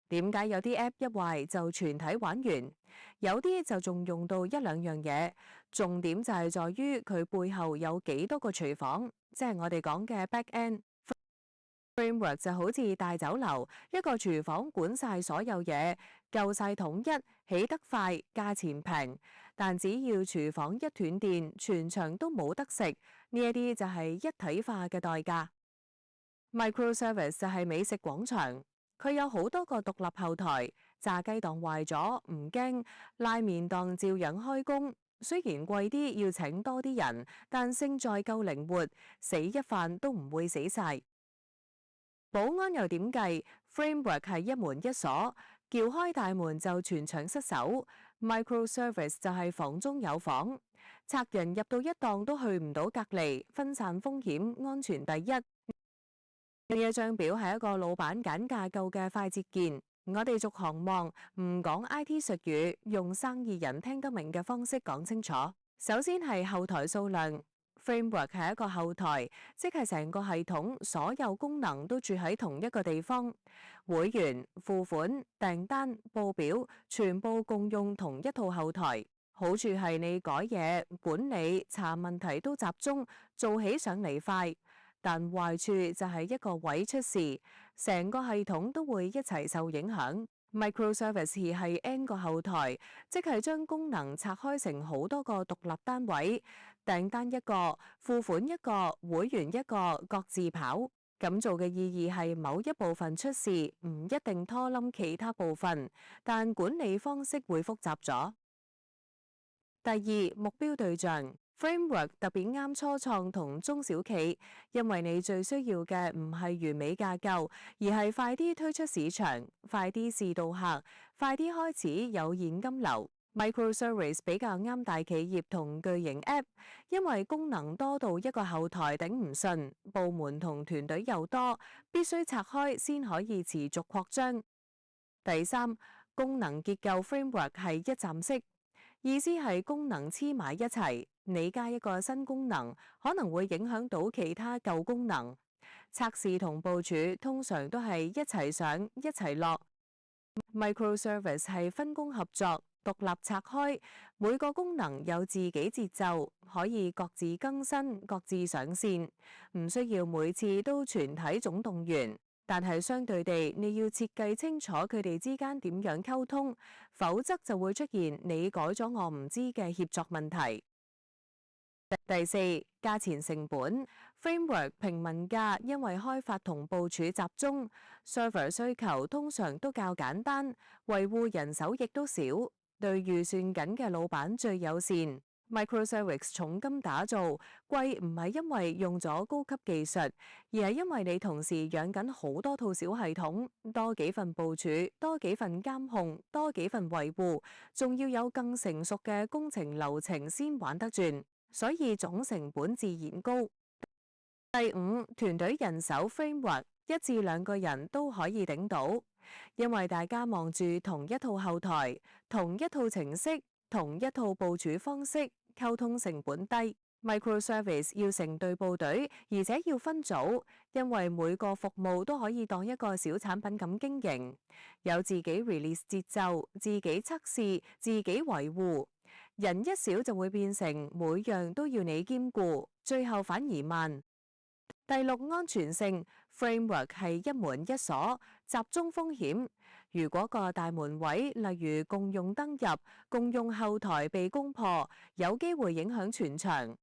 點解有啲 app 一壞就全體玩完，有啲就仲用到一兩樣嘢？重點就係在於佢背後有幾多個廚房，即係我哋講嘅 back end framework 就好似大酒樓，一個廚房管晒所有嘢，夠晒統一，起得快，價錢平。但只要廚房一斷電，全場都冇得食，呢一啲就係一體化嘅代價。Microservice 就係美食廣場，佢有好多個獨立後台，炸雞檔壞咗唔驚，拉麵檔照樣開工。雖然貴啲要請多啲人，但勝在夠靈活，死一飯都唔會死晒。保安又點計？Framework 係一門一鎖，撬開大門就全場失守。Microservice 就係房中有房，賊人入到一檔都去唔到隔離，分散風險，安全第一。呢一張表係一個老闆揀架構嘅快捷鍵，我哋逐行望，唔講 IT 術語，用生意人聽得明嘅方式講清楚。首先係後台數量。Framework 係一個後台，即係成個系統所有功能都住喺同一個地方。會員、付款、訂單、報表，全部共用同一套後台。好處係你改嘢、管理、查問題都集中，做起上嚟快。但壞處就係一個位出事，成個系統都會一齊受影響。Microservice 係 N 個後台，即係將功能拆開成好多個獨立單位，訂單一個，付款一個，會員一個，各自跑。咁做嘅意義係某一部分出事，唔一定拖冧其他部分，但管理方式會複雜咗。第二，目標對象。Framework 特別啱初創同中小企，因為你最需要嘅唔係完美架構，而係快啲推出市場，快啲試到客，快啲開始有現金流。Microservice 比較啱大企業同巨型 App， 因為功能多到一個後台頂唔順，部門同團隊又多，必須拆開先可以持續擴張。第三，功能結構 Framework 係一站式。意思係功能黐埋一齊，你加一個新功能，可能會影響到其他舊功能。測試同部署通常都係一齊上一齊落。Microservice 係分工合作，獨立拆開，每個功能有自己節奏，可以各自更新、各自上線，唔需要每次都全體總動員。但係相對地，你要設計清楚佢哋之間點樣溝通，否則就會出現你改咗我唔知嘅協作問題。第四，價錢成本。Framework 平民價，因為開發同部署集中 ，server 需求通常都較簡單，維護人手亦都少，對預算緊嘅老闆最友善。Microservice 重金打造，貴唔係因為用咗高級技術，而係因為你同時養緊好多套小系統，多幾份部署，多幾份監控，多幾份維護，仲要有更成熟嘅工程流程先玩得轉，所以總成本自然高。第五，團隊人手 Framework 1至2個人都可以頂到，因為大家望住同一套後台，同一套程式，同一套部署方式，溝通成本低。Microservice 要成隊部隊，而且要分組，因為每個服務都可以當一個小產品咁經營，有自己 release 節奏，自己測試，自己維護。人一少就會變成每樣都要你兼顧，最後反而慢。第6，安全性 Framework 係一門一鎖，集中風險。如果個大門位，例如共用登入、共用後台被攻破，有機會影響全場。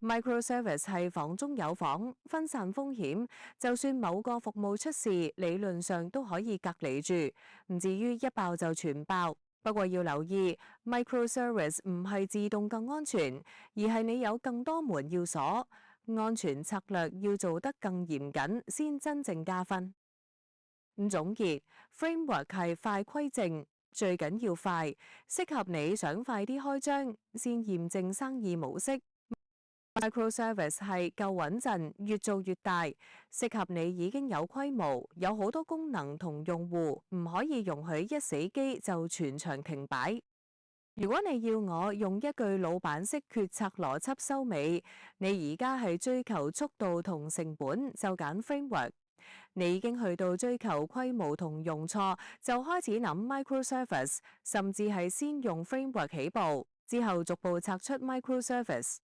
Microservice 係房中有房，分散風險，就算某個服務出事，理論上都可以隔離住，唔至於一爆就全爆。不過要留意 ，Microservice 唔係自動更安全，而係你有更多門要鎖。安全策略要做得更嚴謹，先真正加分。總結 ，Framework 係快規正，最緊要快，適合你想快啲開張，先驗證生意模式。Microservice 係夠穩陣，越做越大，適合你已經有規模，有好多功能同用戶，唔可以容許一死機就全場停擺。如果你要我用一句老闆式決策邏輯收尾，你而家係追求速度同成本，就揀 Framework。你已經去到追求規模同容錯，就開始諗 microservice，甚至係先用 framework 起步，之後逐步拆出 microservice。